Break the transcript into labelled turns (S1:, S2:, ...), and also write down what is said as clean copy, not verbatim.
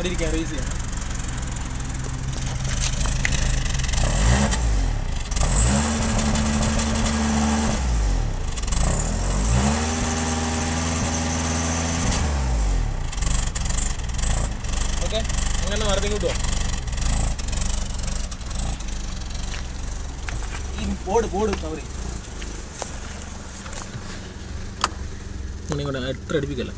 S1: അവിടെ ഇരിക്കാം, റേസ് ചെയ്യാം. ഓക്കെ, അങ്ങനെ മറന്നു കിട്ടുമോ? ഈ ബോർഡ് സോറി ഇങ്ങോട്ട് എത്ര അടുപ്പിക്കല്ല.